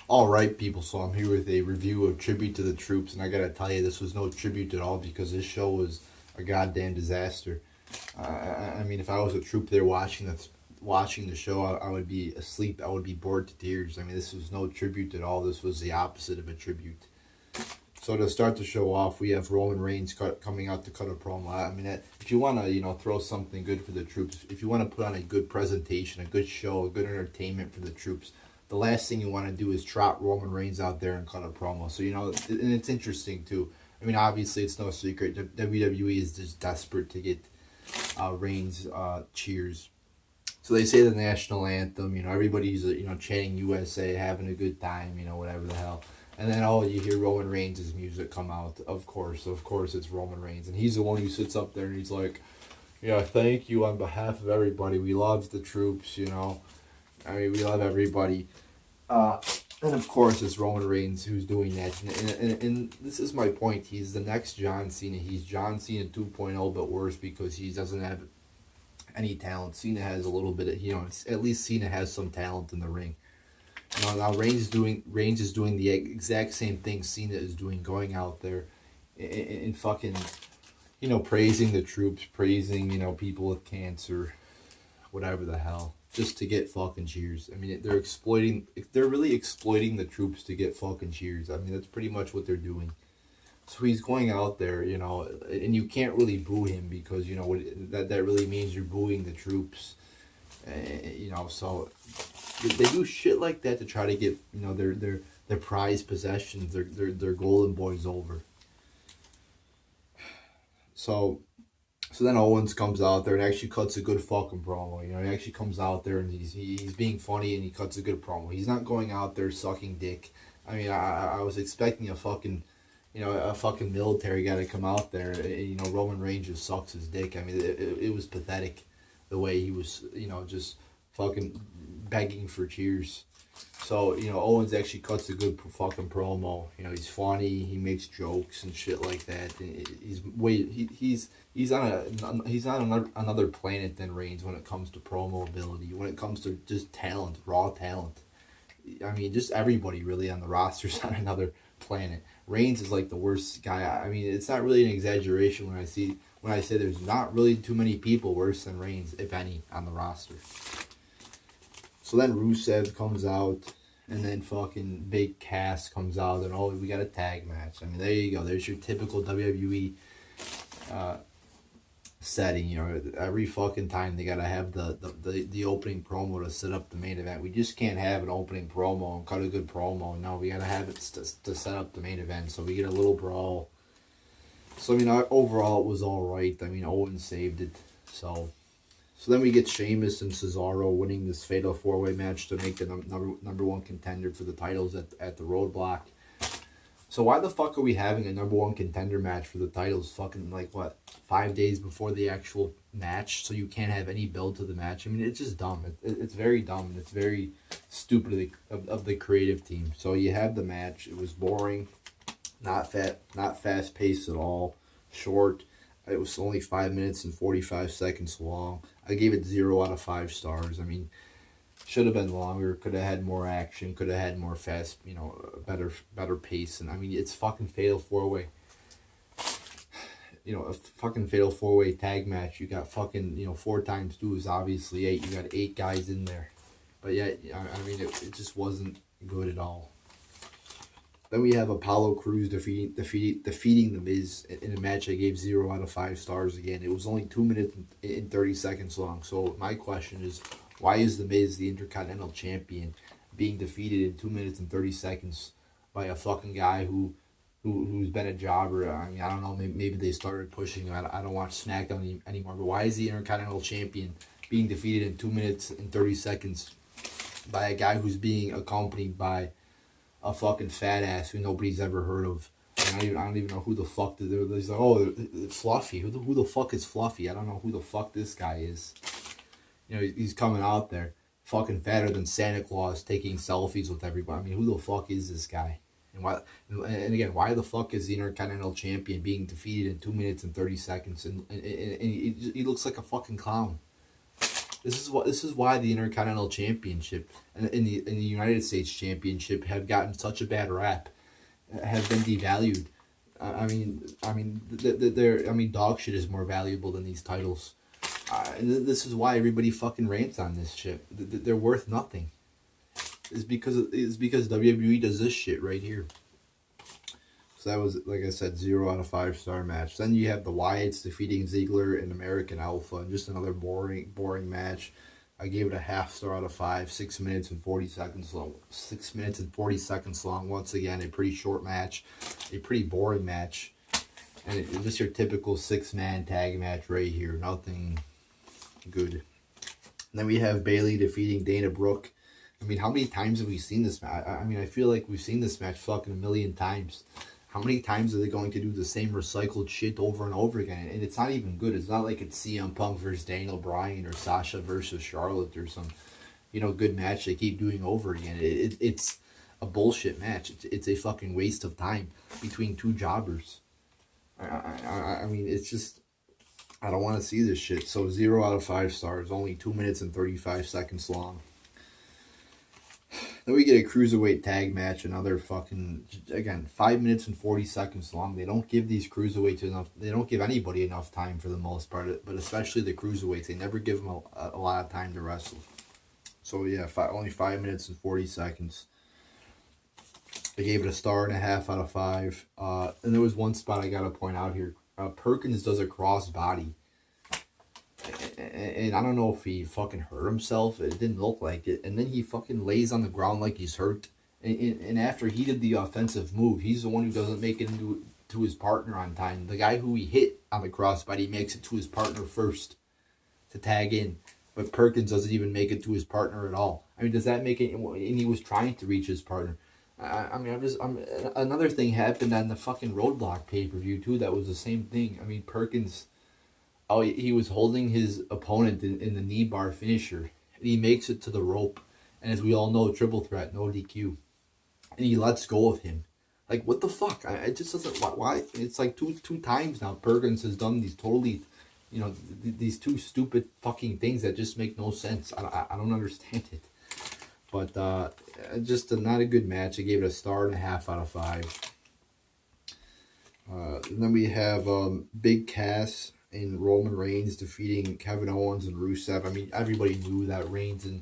Alright, people, so I'm here with a review of Tribute to the Troops, and I gotta tell you, this was no tribute at all because this show was a goddamn disaster. I mean, if I was a troop there watching the show, I would be asleep. I would be bored to tears. I mean, this was no tribute at all. This was the opposite of a tribute. So to start the show off, we have Roman Reigns coming out to cut a promo. I mean, if you want to, throw something good for the troops, if you want to put on a good presentation, a good show, a good entertainment for the troops, the last thing you want to do is trot Roman Reigns out there and cut a promo. So, and it's interesting, too. I mean, obviously, it's no secret. WWE is just desperate to get Reigns cheers. So they say the national anthem, everybody's, chanting USA, having a good time, whatever the hell. And then, you hear Roman Reigns' music come out. Of course, it's Roman Reigns. And he's the one who sits up there and he's like, yeah, thank you on behalf of everybody. We love the troops, I mean, we love everybody. And of course, it's Roman Reigns who's doing that. And this is my point. He's the next John Cena. He's John Cena 2.0, but worse because he doesn't have any talent. Cena has a little bit of, at least Cena has some talent in the ring. Now Reigns is doing the exact same thing Cena is doing, going out there and fucking, praising the troops, praising, people with cancer, whatever the hell, just to get fucking cheers. I mean, they're really exploiting the troops to get fucking cheers. I mean, that's pretty much what they're doing. So he's going out there, and you can't really boo him because, that really means you're booing the troops. So they do shit like that to try to get, their prized possessions, their golden boys over. So then Owens comes out there and actually cuts a good fucking promo. He actually comes out there and he's being funny and he cuts a good promo. He's not going out there sucking dick. I mean, I was expecting a fucking military guy to come out there. Roman Reigns just sucks his dick. I mean, it was pathetic the way he was, just fucking begging for cheers. So, Owens actually cuts a good fucking promo. He's funny, he makes jokes and shit like that. He's on another planet than Reigns when it comes to promo ability, when it comes to just talent, raw talent. I mean, just everybody really on the roster's on another planet. Reigns is like the worst guy. I mean, it's not really an exaggeration when I say there's not really too many people worse than Reigns, if any, on the roster. So then Rusev comes out, and then fucking Big Cass comes out, and we got a tag match. I mean, there you go. There's your typical WWE setting. Every fucking time they gotta have the opening promo to set up the main event. We just can't have an opening promo and cut a good promo. No, we gotta have it to set up the main event. So we get a little brawl. So, I mean, overall, it was all right. I mean, Owens saved it. So then we get Sheamus and Cesaro winning this Fatal 4-Way match to make the number one contender for the titles at the Roadblock. So why the fuck are we having a number one contender match for the titles fucking, 5 days before the actual match? So you can't have any build to the match? I mean, it's just dumb. It's very dumb, and it's very stupid of the creative team. So you have the match. It was boring. Not fast paced at all. Short. It was only 5 minutes and 45 seconds long. I gave it 0 out of 5 stars. I mean, should have been longer. Could have had more action. Could have had more fast. Better pace. And I mean, it's fucking Fatal 4-Way. A fucking Fatal 4-Way tag match. You got fucking 4 times 2 is obviously 8. You got 8 guys in there. But yeah, I mean, it just wasn't good at all. Then we have Apollo Crews defeating The Miz in a match I gave 0 out of 5 stars again. It was only 2 minutes and 30 seconds long. So my question is, why is The Miz, the Intercontinental Champion, being defeated in 2 minutes and 30 seconds by a fucking guy who's been a jobber? I mean, I don't know, maybe they started pushing him. I don't watch SmackDown anymore. But why is the Intercontinental Champion being defeated in 2 minutes and 30 seconds by a guy who's being accompanied by a fucking fat ass who nobody's ever heard of? I don't even know who the fuck they're like, Fluffy. Who the fuck is Fluffy? I don't know who the fuck this guy is. He's coming out there fucking fatter than Santa Claus, taking selfies with everybody. I mean, who the fuck is this guy? And again, why the fuck is the Intercontinental Champion being defeated in 2 minutes and 30 seconds? And he looks like a fucking clown. This is why the Intercontinental Championship and in the United States Championship have gotten such a bad rap, have been devalued. I mean, dog shit is more valuable than these titles. And this is why everybody fucking rants on this shit. They're worth nothing. It's because WWE does this shit right here. So that was, like I said, 0 out of 5 star match. Then you have the Wyatts defeating Ziggler and American Alpha, and just another boring match. I gave it a half star out of 5. 6 minutes and 40 seconds long. 6 minutes and 40 seconds long. Once again, a pretty short match, a pretty boring match, and it's just your typical 6-man tag match right here. Nothing good. And then we have Bayley defeating Dana Brooke. I mean, how many times have we seen this match? I mean, I feel like we've seen this match fucking a million times. How many times are they going to do the same recycled shit over and over again? And it's not even good. It's not like it's CM Punk versus Daniel Bryan or Sasha versus Charlotte or some, good match they keep doing over again. It's a bullshit match. It's a fucking waste of time between two jobbers. I mean, it's just, I don't want to see this shit. So 0 out of 5 stars. Only 2 minutes and 35 seconds long. Then we get a cruiserweight tag match, another fucking, again, 5 minutes and 40 seconds long. They don't give these cruiserweights enough, they don't give anybody enough time for the most part, but especially the cruiserweights. They never give them a lot of time to wrestle. So yeah, only 5 minutes and 40 seconds. I gave it a star and a half out of 5. And there was one spot I got to point out here. Perkins does a cross body. And I don't know if he fucking hurt himself. It didn't look like it. And then he fucking lays on the ground like he's hurt. And after he did the offensive move, he's the one who doesn't make it to his partner on time. The guy who he hit on the crossbody makes it to his partner first to tag in. But Perkins doesn't even make it to his partner at all. I mean, does that make it? And he was trying to reach his partner. Another thing happened on the fucking Roadblock pay-per-view too. That was the same thing. I mean, Perkins, he was holding his opponent in the knee bar finisher, and he makes it to the rope, and as we all know, triple threat, no DQ, and he lets go of him. Like, what the fuck? It just doesn't. Why? It's like two times now Perkins has done these totally, these two stupid fucking things that just make no sense. I don't understand it. But just not a good match. I gave it a star and a half out of 5. And then we have Big Cass and Roman Reigns defeating Kevin Owens and Rusev. I mean, everybody knew that Reigns and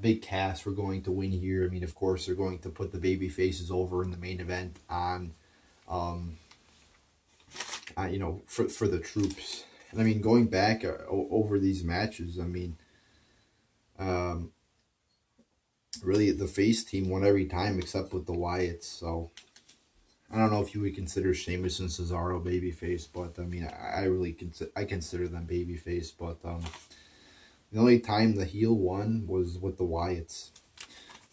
Big Cass were going to win here. I mean, of course, they're going to put the baby faces over in the main event on, for the troops. And I mean, going back over these matches, I mean, really, the face team won every time except with the Wyatts. So I don't know if you would consider Sheamus and Cesaro babyface, but I mean, I consider them babyface. But the only time the heel won was with the Wyatts.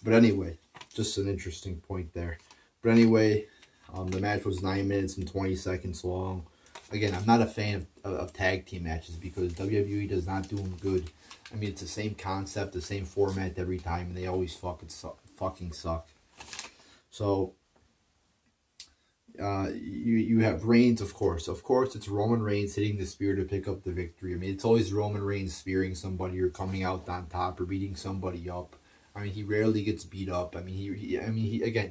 But anyway, just an interesting point there. But anyway, the match was 9 minutes and 20 seconds long. Again, I'm not a fan of tag team matches because WWE does not do them good. I mean, it's the same concept, the same format every time, and they always fucking suck. So, you have Reigns, of course. Of course, it's Roman Reigns hitting the spear to pick up the victory. I mean, it's always Roman Reigns spearing somebody or coming out on top or beating somebody up. I mean, he rarely gets beat up. I mean,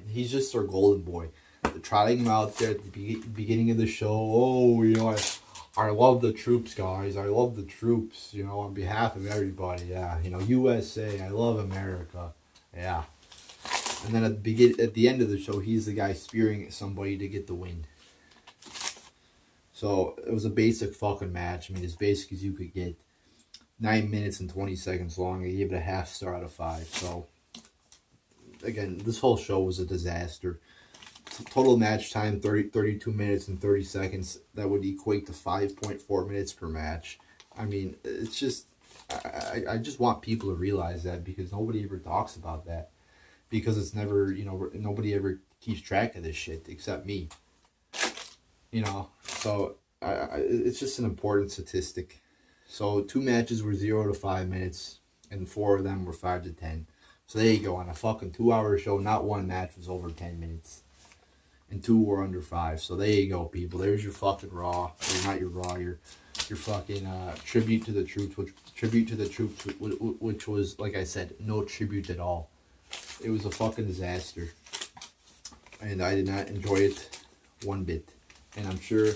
he's just our golden boy. They're trotting him out there at the beginning of the show. Oh, I love the troops, guys. I love the troops, on behalf of everybody. Yeah, USA. I love America. Yeah. And then at the end of the show, he's the guy spearing at somebody to get the win. So it was a basic fucking match. I mean, as basic as you could get. 9 minutes and 20 seconds long. I gave it a half star out of 5. So, again, this whole show was a disaster. Total match time, 32 minutes and 30 seconds. That would equate to 5.4 minutes per match. I mean, it's just, I just want people to realize that because nobody ever talks about that. Because it's never, nobody ever keeps track of this shit except me. So it's just an important statistic. So 2 matches were 0 to 5 minutes, and 4 of them were 5 to 10. So there you go. On a fucking 2-hour show, not one match was over 10 minutes. And 2 were under 5. So there you go, people. There's your fucking Raw. Or not your Raw, your your fucking tribute to the troops, which was, like I said, no tribute at all. It was a fucking disaster, and I did not enjoy it one bit. And I'm sure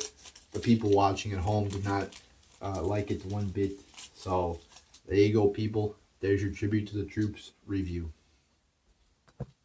the people watching at home did not like it one bit. So there you go, people. There's your tribute to the troops review.